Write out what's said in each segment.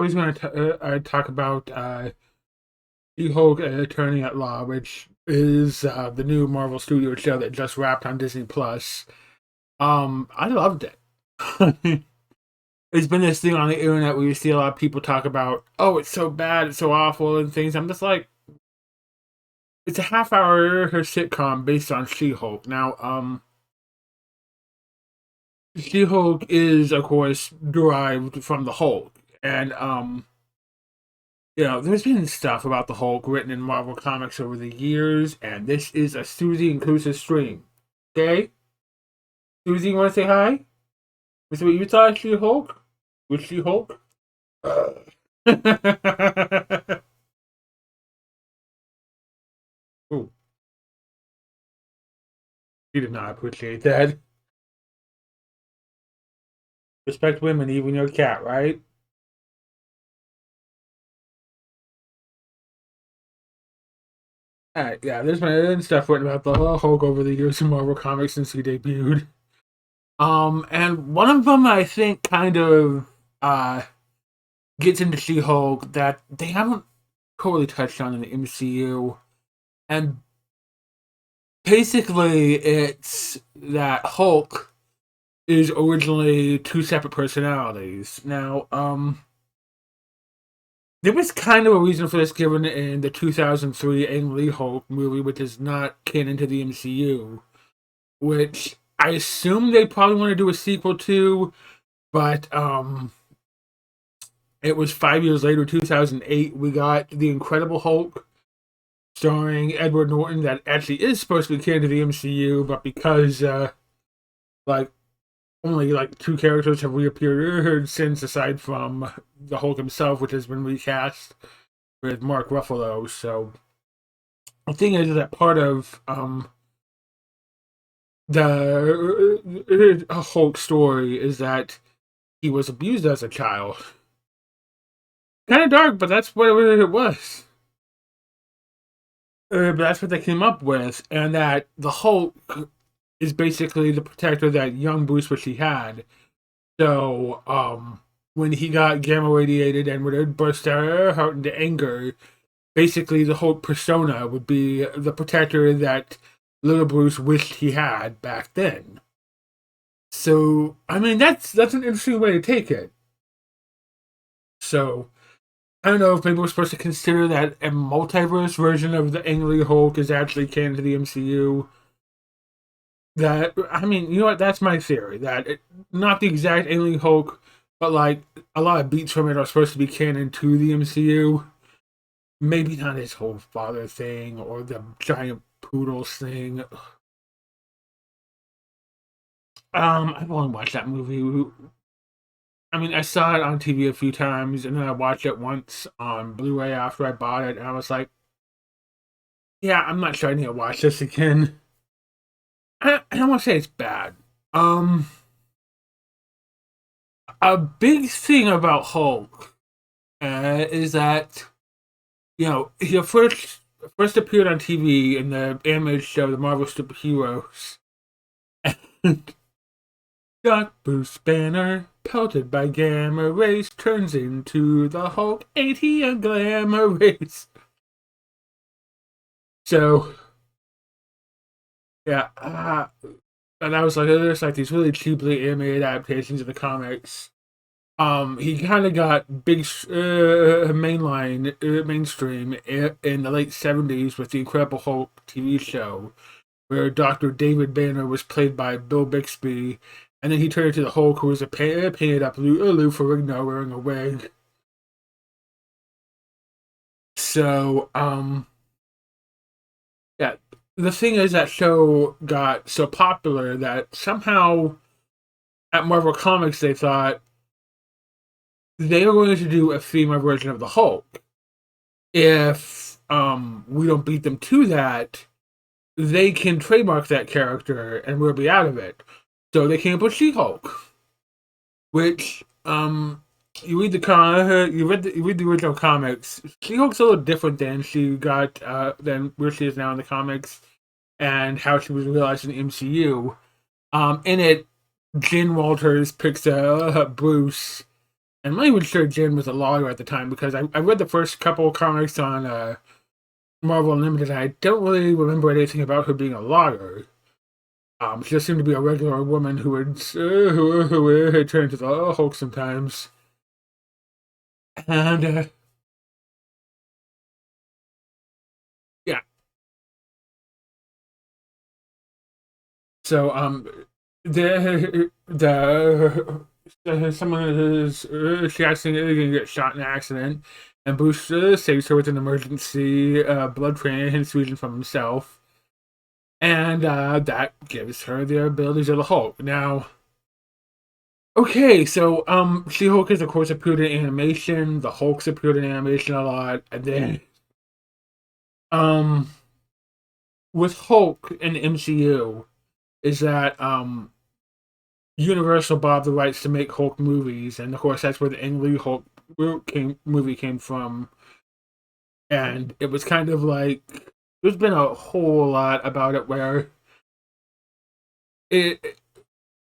I was going to talk about She-Hulk Attorney at Law, which is the new Marvel Studio show that just wrapped on Disney Plus. I loved it. There's been this thing on the internet where you see a lot of people talk about, oh, it's so bad, it's so awful, and things. I'm just like, it's a half-hour sitcom based on She-Hulk. Now, She-Hulk is, of course, derived from the Hulk, and there's been stuff about the Hulk written in Marvel Comics over the years, and this is a Susie inclusive stream. Okay? Susie, you want to say hi? Is what you thought She Hulk? Was She Hulk? Ooh, she did not appreciate that. Respect women, even your cat, right? Alright, yeah, there's been stuff written about the Hulk over the years in Marvel Comics since he debuted. And one of them I think kind of uh gets into She-Hulk that they haven't totally touched on in the MCU. And basically it's that Hulk is originally two separate personalities. Now, there was kind of a reason for this given in the 2003 Ang Lee Hulk movie, which is not canon to the MCU, which I assume they probably want to do a sequel to, but it was 5 years later, 2008, we got The Incredible Hulk, starring Edward Norton, that actually is supposed to be canon to the MCU, but because like only like two characters have reappeared since, aside from the Hulk himself, which has been recast with Mark Ruffalo. So the thing is that part of the Hulk story is that he was abused as a child. Kind of dark, but that's what it was. But that's what they came up with, and that the Hulk is basically the protector that young Bruce wished he had. So, when he got gamma radiated and would burst out into anger, basically the whole persona would be the protector that little Bruce wished he had back then. So, I mean, that's an interesting way to take it. So, I don't know if maybe we're supposed to consider that a multiverse version of the Ang Lee Hulk is actually canon to the MCU. That, I mean, you know what? That's my theory. That not the exact Ang Lee Hulk, but like a lot of beats from it are supposed to be canon to the MCU. Maybe not his whole father thing or the giant poodles thing. I've only watched that movie. I mean, I saw it on TV a few times, and then I watched it once on Blu-ray after I bought it, and I was like, "Yeah, I'm not sure I need to watch this again." I don't want to say it's bad. Um, a big thing about Hulk is that he first appeared on TV in the animated show, the Marvel Superheroes. And Doc Bruce Banner, pelted by gamma rays, turns into the Hulk. Ain't he a glamour race? So, yeah, and I was like, there's like these really cheaply animated adaptations of the comics. He kind of got big mainstream in the late '70s with the Incredible Hulk TV show, where Dr. David Banner was played by Bill Bixby, and then he turned into the Hulk, who was a painted up Lou Ferrigno wearing a wig. So, yeah, the thing is that show got so popular that somehow at Marvel Comics they thought they were going to do a female version of the Hulk. If we don't beat them to that, they can trademark that character and we'll be out of it. So they came up with She-Hulk, which you read the original comics. She-Hulk's a little different than where she is now in the comics and how she was realized in the MCU. In it, Jen Walters picks Bruce And I'm not even sure Jim was a lawyer at the time because I read the first couple of comics on Marvel Unlimited. And I don't really remember anything about her being a lawyer. She just seemed to be a regular woman who would turn into the Hulk sometimes. And yeah, so someone is she accidentally gonna get shot in an accident, and Bruce saves her with an emergency blood transfusion from himself, and that gives her the abilities of the Hulk. Now, okay, so She-Hulk has of course appeared in animation. The Hulk's appeared in animation a lot, and then um with Hulk in the MCU is that Universal bought the rights to make Hulk movies, and of course that's where the Ang Lee Hulk movie came from. And it was kind of like there's been a whole lot about it where it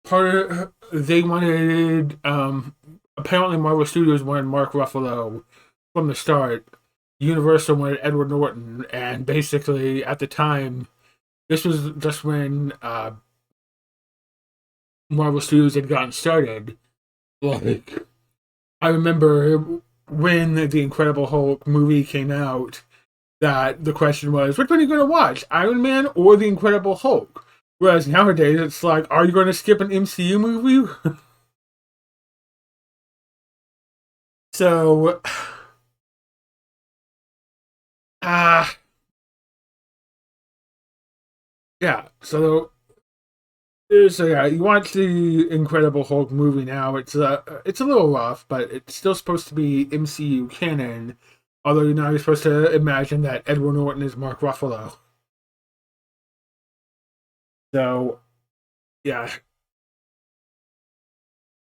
part of they wanted apparently Marvel Studios wanted Mark Ruffalo from the start. Universal wanted Edward Norton, and basically at the time, this was just when Marvel Studios had gotten started. Like I remember when the Incredible Hulk movie came out, that the question was, which one are you going to watch, Iron Man or the Incredible Hulk? Whereas nowadays, it's like, are you going to skip an MCU movie? So, uh, yeah. So yeah, you watch the Incredible Hulk movie now. It's a little rough, but it's still supposed to be MCU canon. Although you're not supposed to imagine that Edward Norton is Mark Ruffalo. So yeah,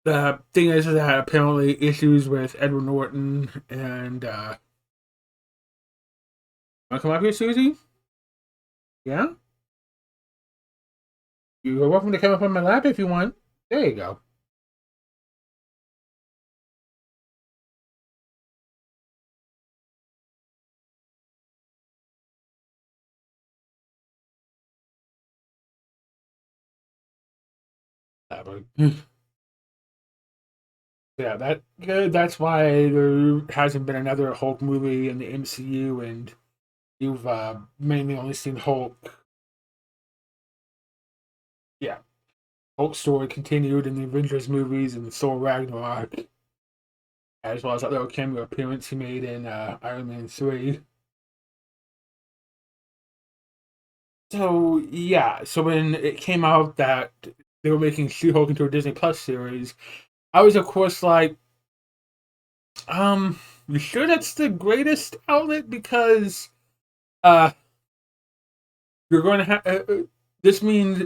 the thing is that apparently issues with Edward Norton and wanna come up here, Susie? Yeah? You're welcome to come up on my lap if you want. There you go. Yeah, that's why there hasn't been another Hulk movie in the MCU, and you've mainly only seen Hulk. Yeah, Hulk story continued in the Avengers movies and Thor Ragnarok, as well as that little cameo appearance he made in Iron Man 3. So yeah, so when it came out that they were making She-Hulk into a Disney Plus series, I was of course like, you sure that's the greatest outlet? Because uh, you're going to have this means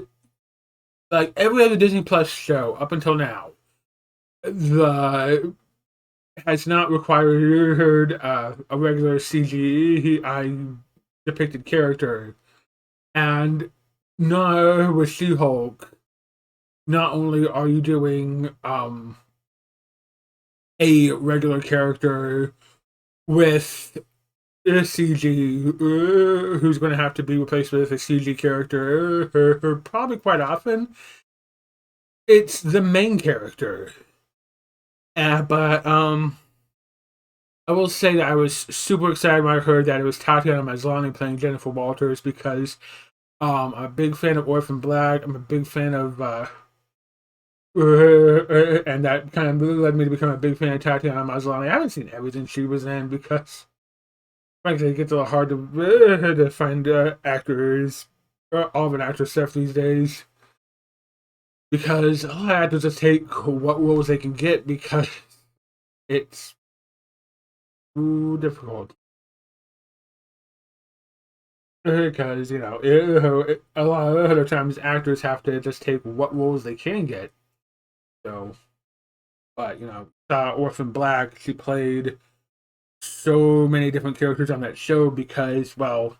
like every other Disney Plus show up until now, the has not required a regular CGI depicted character, and no with She-Hulk. Not only are you doing a regular character with a CG who's going to have to be replaced with a CG character probably quite often. It's the main character. But I will say that I was super excited when I heard that it was Tatiana Maslany playing Jennifer Walters because I'm a big fan of Orphan Black. I'm a big fan of and that kind of led me to become a big fan of Tatiana Maslany. I haven't seen everything she was in because frankly, it gets a little hard to find actors, all of an actor stuff these days, because a lot of actors just take what roles they can get because it's too difficult. Because a lot of other times actors have to just take what roles they can get. So, but Orphan Black, she played so many different characters on that show because, well,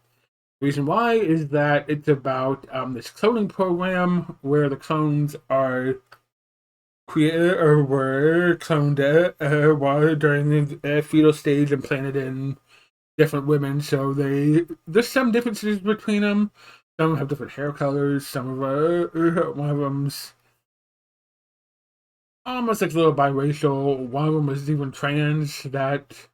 reason why is that it's about this cloning program where the clones are created or were cloned while during the fetal stage and planted in different women. So there's some differences between them. Some have different hair colors. Some of one of them's almost like a little biracial. One of them was even trans. That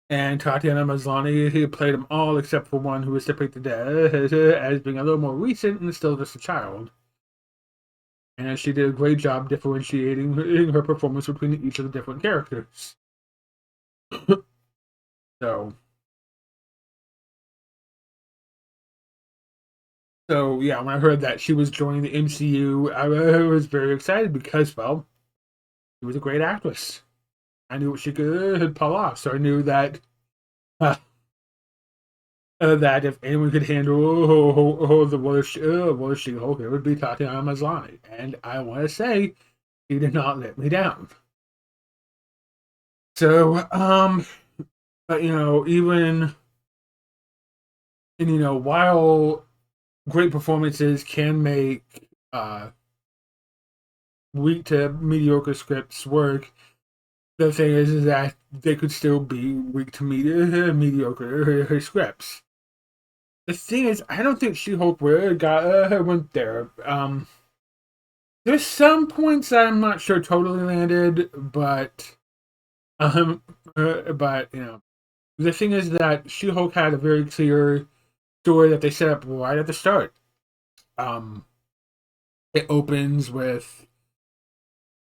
and Tatiana Maslany, he played them all except for one who was depicted as being a little more recent and still just a child. And she did a great job differentiating her performance between each of the different characters. so, so yeah, when I heard that she was joining the MCU, I was very excited because, well, she was a great actress. I knew what she could pull off, so I knew that uh, that if anyone could handle the War She-Hulk, it would be Tatiana Maslany. And I want to say, she did not let me down. So, but even and while great performances can make weak to mediocre scripts work, the thing is that they could still be weak to mediocre scripts. The thing is, I don't think She-Hulk went there. There's some points that I'm not sure totally landed, um, but the thing is that She-Hulk had a very clear story that they set up right at the start. Um, it opens with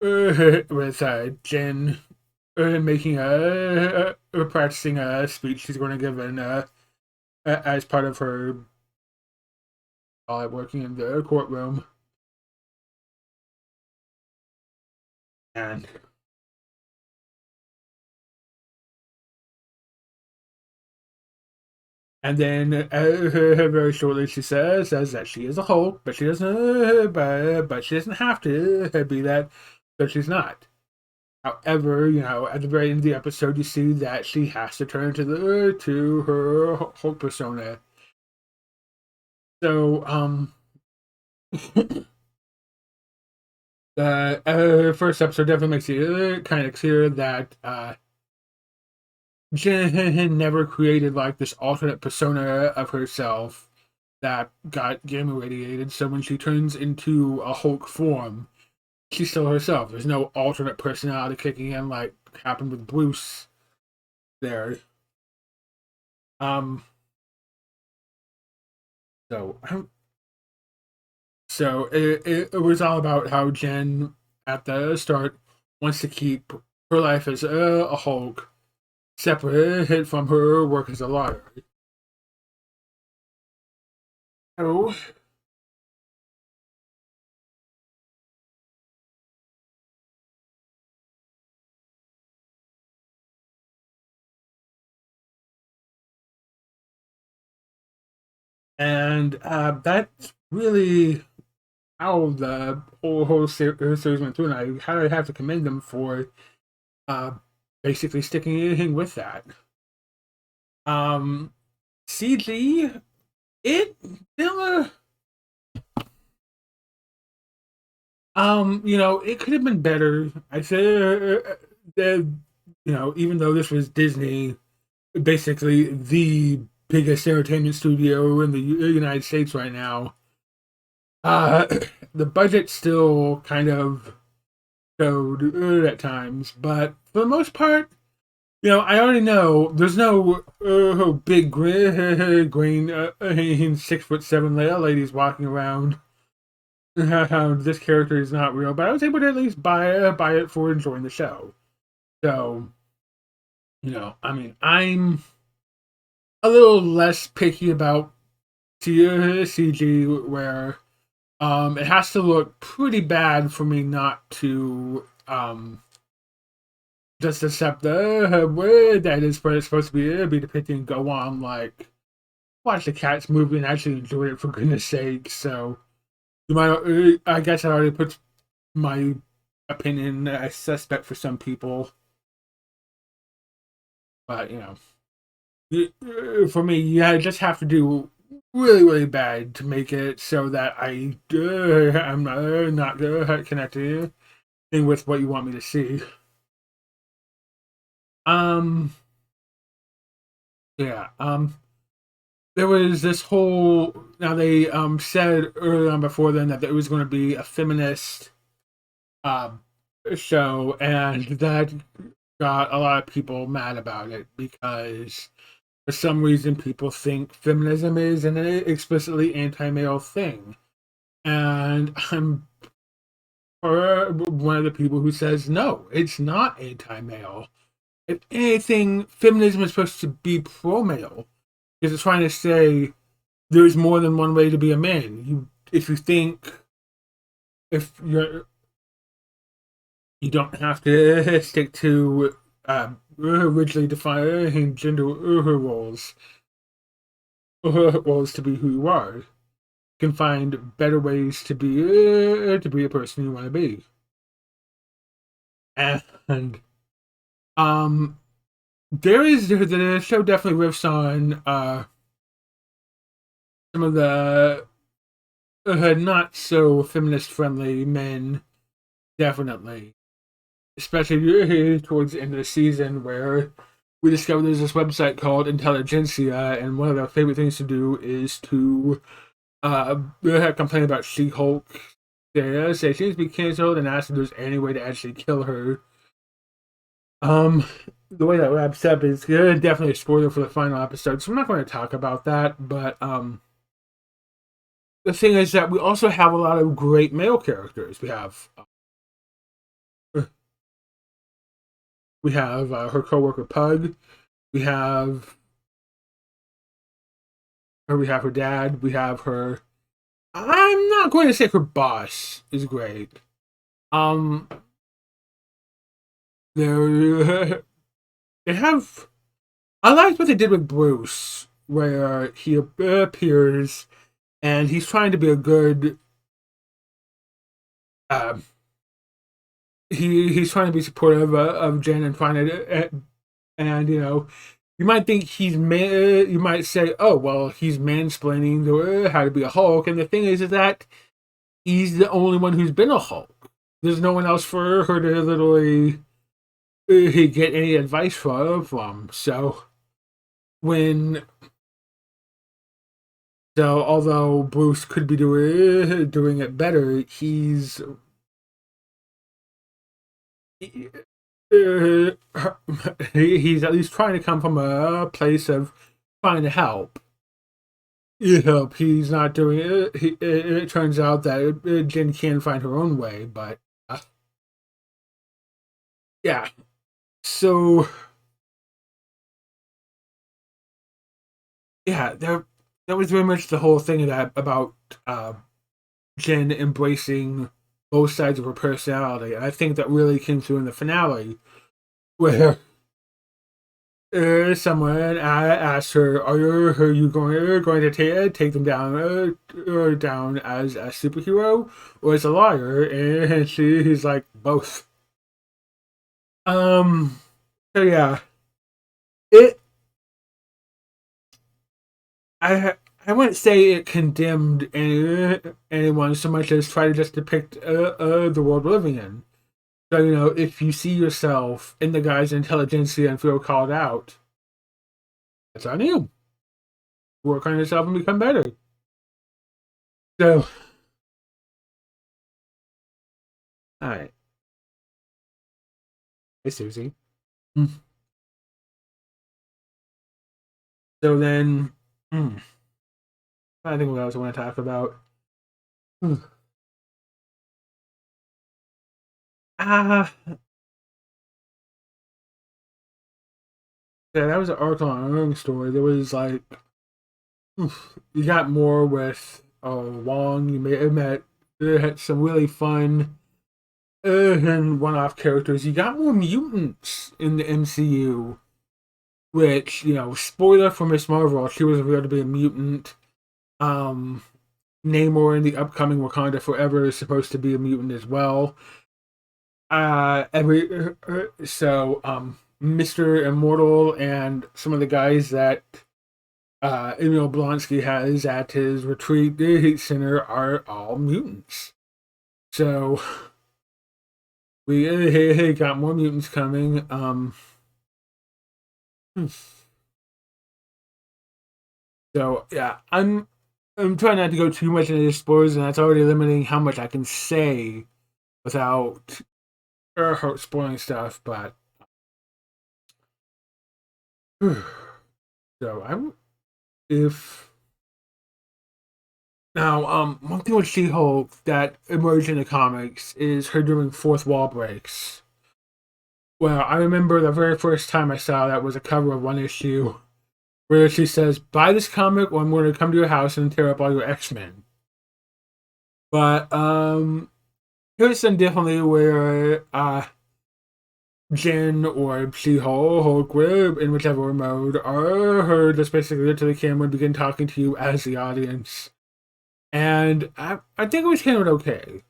Jen making practicing a speech she's going to give as part of her working in the courtroom, and then very shortly she says that she is a Hulk, but she doesn't but she doesn't have to be that, but she's not. However, at the very end of the episode, you see that she has to turn to her Hulk persona. So, the first episode definitely makes it kind of clear that Jen never created like this alternate persona of herself that got gamma radiated. So when she turns into a Hulk form, she's still herself. There's no alternate personality kicking in like happened with Bruce there. Um, so it was all about how Jen at the start wants to keep her life as a Hulk separate from her work as a lawyer. Oh, and that's really how the whole series went through, and I have to commend them for uh, basically sticking with that. Um, CG, it still, it could have been better. I say, even though this was Disney, basically the biggest entertainment studio in the United States right now, uh, the budget still kind of showed at times, but for the most part, I already know there's no big green 6'7" ladies walking around. This character is not real, but I was able to at least buy it for enjoying the show. So, I mean, I'm a little less picky about CG, where it has to look pretty bad for me not to just accept the way that it's supposed to be depicting, go on like watch the Cats movie and actually enjoy it for goodness sake. So you might, I guess, I already put my opinion as suspect for some people, but for me, you just have to do really, really bad to make it so that I'm not connected with what you want me to see. Um, yeah. There was this whole. Now they said early on before then that it was going to be a feminist um show, and that got a lot of people mad about it because for some reason people think feminism is an explicitly anti-male thing, and I'm one of the people who says no, it's not anti-male. If anything, feminism is supposed to be pro-male because it's trying to say there's more than one way to be a man. If you think if you don't have to stick to rigidly defined gender roles to be who you are. You can find better ways to be a person you want to be. And um, the show definitely riffs on some of the not so feminist friendly men, definitely, especially towards the end of the season where we discovered there's this website called Intelligentsia, and one of their favorite things to do is to complain about She-Hulk. They say she needs to be canceled and ask if there's any way to actually kill her. The way that wraps up is definitely a spoiler for the final episode, so I'm not going to talk about that. But the thing is that we also have a lot of great male characters. We have her coworker Pug. We have we have her dad. We have her. I'm not going to say her boss is great. Um, they they have. I liked what they did with Bruce, where he appears and he's trying to be a good. Um, he's trying to be supportive of Jen and find it, and you might think you might say, oh well, he's mansplaining how to be a Hulk, and the thing is that he's the only one who's been a Hulk. There's no one else for her to literally get any advice from. When although Bruce could be doing it better, uh, he's at least trying to come from a place of trying to help. He's not doing it. It turns out that Jen can find her own way, but uh, yeah. So yeah, that was very much the whole thing about Jen embracing both sides of her personality. And I think that really came through in the finale, where someone asked her, "Are you going to take them down down as a superhero or as a liar?" And she's like, "Both." Um. So yeah, it. I wouldn't say it condemned anyone so much as try to just depict the world we're living in. So if you see yourself in the guy's intelligentsia and feel called out, that's on you. Work on yourself and become better. So, all right. Hey, Susie. Hmm. So then, I think what else I want to talk about. Hmm. Ah, yeah, that was an article on our own story. There was like, you got more with Wong. You may have met had some really fun and one-off characters. You got more mutants in the MCU, which spoiler for Miss Marvel, she was revealed to be a mutant. Um, Namor in the upcoming Wakanda Forever is supposed to be a mutant as well. Every so Mr. Immortal and some of the guys that Emil Blonsky has at his retreat center are all mutants. So we got more mutants coming. Hmm. So yeah, I'm trying not to go too much into the spoilers, and that's already limiting how much I can say without spoiling stuff. But so I'm if now one thing with She-Hulk that emerged in the comics is her doing fourth wall breaks. Well, I remember the very first time I saw that was a cover of one issue where she says, "Buy this comic, or I'm going to come to your house and tear up all your X-Men." But here's some differently where Jen or She-Hulk, in whichever mode, are her just basically look to the camera and begin talking to you as the audience. And I think it was handled okay.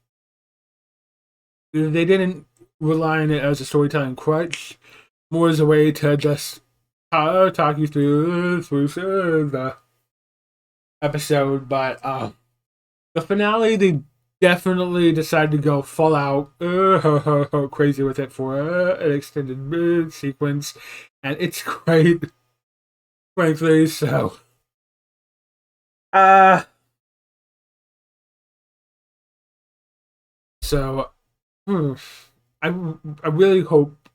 They didn't rely on it as a storytelling crutch, more as a way to just talk you through the episode. But the finale, they definitely decided to go full out crazy with it for an extended sequence, and it's great, frankly. So, uh, so hmm, I I really hope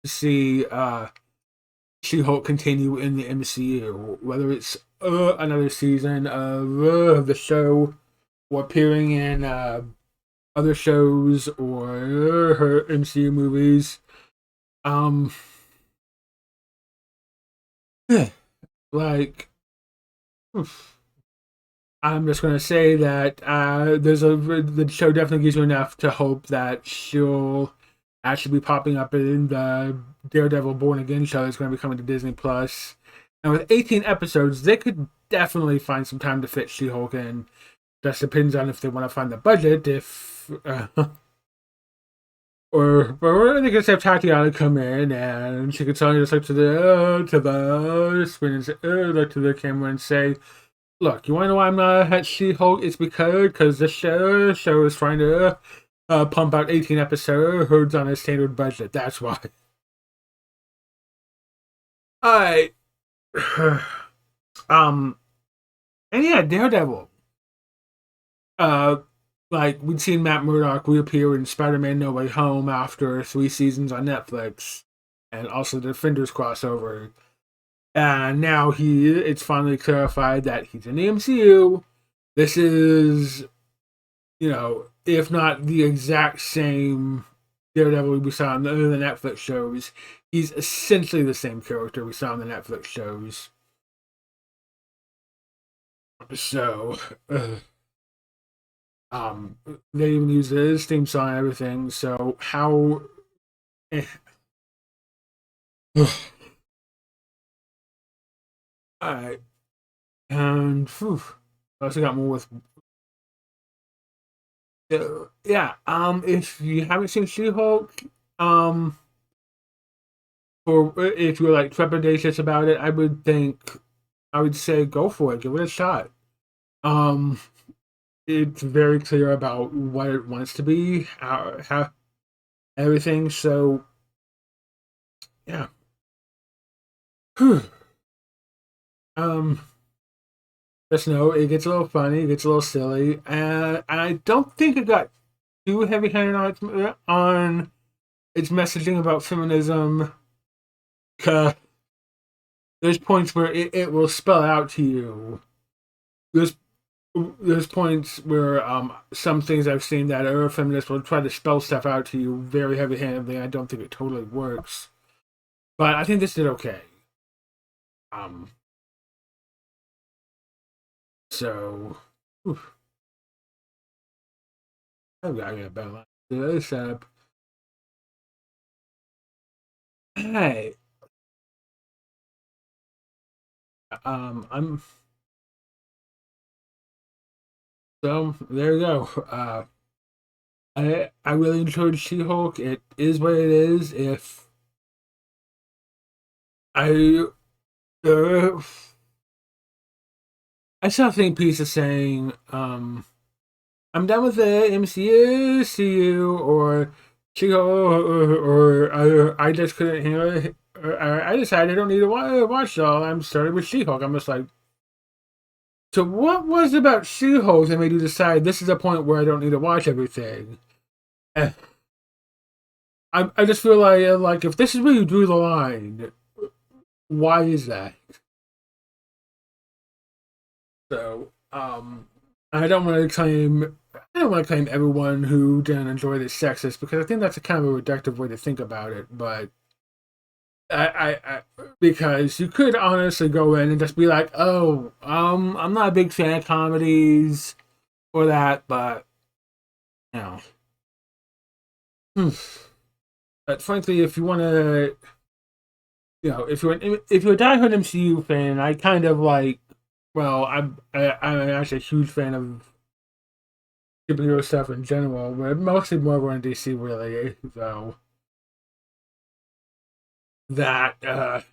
to see She-Hulk continue in the MCU, whether it's another season of the show or appearing in other shows or her MCU movies. Um, like, I'm just gonna say that the show definitely gives you enough to hope that she'll actually be popping up in the Daredevil Born Again show that's going to be coming to Disney Plus. And with 18 episodes, they could definitely find some time to fit She-Hulk in. Just depends on if they want to find the budget. If or they could have Tatiana come in and she could suddenly just look to the screen and say, look to the camera and say, "Look, you want to know why I'm not at She-Hulk? It's because this show is trying to pump out 18 episodes on a standard budget. That's why." Alright. um, and yeah, Daredevil. Uh, like we'd seen Matt Murdock reappear in Spider-Man: No Way Home after 3 seasons on Netflix, and also the Defenders crossover. And now it's finally clarified that he's in the MCU. This is, if not the exact same Daredevil we saw in the Netflix shows, he's essentially the same character we saw in the Netflix shows. So, they even use his theme song and everything. So how? Eh. Alright, and I also got more with. Yeah, if you haven't seen She-Hulk, um, or if you're like trepidatious about it, I would say go for it, give it a shot. Um, it's very clear about what it wants to be, how everything. So yeah, um, just know it gets a little funny, it gets a little silly, and I don't think it got too heavy-handed on its messaging about feminism. 'Cause there's points where it will spell out to you. There's there's points where some things I've seen that are feminists will try to spell stuff out to you very heavy-handedly. I don't think it totally works, but I think this did okay. Um, so oof, I've got to get a better line to this up. Hey, I'm so there you go. I really enjoyed She-Hulk. It is what it is. If I I saw a think piece of saying, I'm done with the MCU, see you, or or I just couldn't handle it. Or, I decided I don't need to watch it all. I'm started with She-Hulk. I'm just like, so what was it about She-Hulk that made you decide this is a point where I don't need to watch everything? Eh, I just feel like if this is where you drew the line, why is that? So, I don't want to claim I don't want to claim everyone who didn't enjoy this sexist because I think that's a kind of a reductive way to think about it. But I because you could honestly go in and just be like, oh, I'm not a big fan of comedies or that, but you know, hmm. But frankly, if you want to, if you're a diehard MCU fan, I kind of like. Well, I'm actually a huge fan of superhero stuff in general, but mostly Marvel and DC really. So that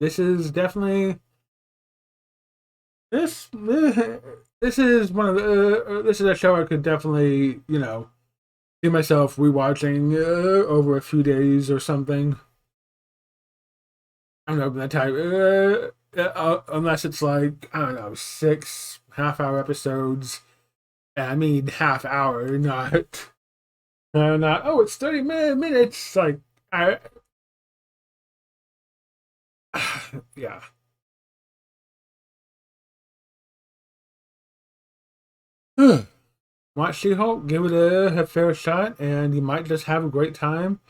this is definitely this this is one of the this is a show I could definitely see myself rewatching over a few days or something. I don't know that type. Unless it's like I don't know 6 half-hour episodes. And I mean half hour, not oh it's 30 minutes. Like I yeah. Watch She-Hulk, give it a fair shot, and you might just have a great time.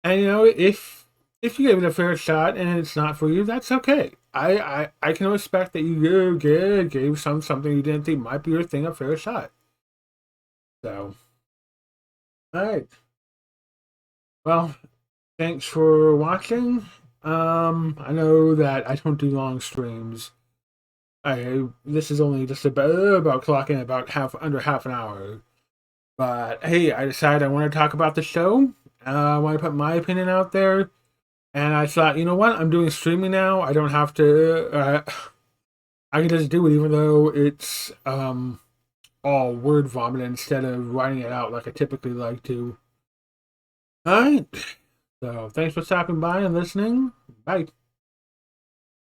And if you give it a fair shot and it's not for you, that's okay. I can respect that you gave something you didn't think might be your thing a fair shot. So, all right. Well, thanks for watching. I know that I don't do long streams. I This is only just about clocking about under half an hour. But hey, I decided I want to talk about the show. I want to put my opinion out there. And I thought, you know what? I'm doing streaming now. I don't have to. I can just do it, even though it's all word vomit instead of writing it out like I typically like to. All right. So thanks for stopping by and listening. Bye.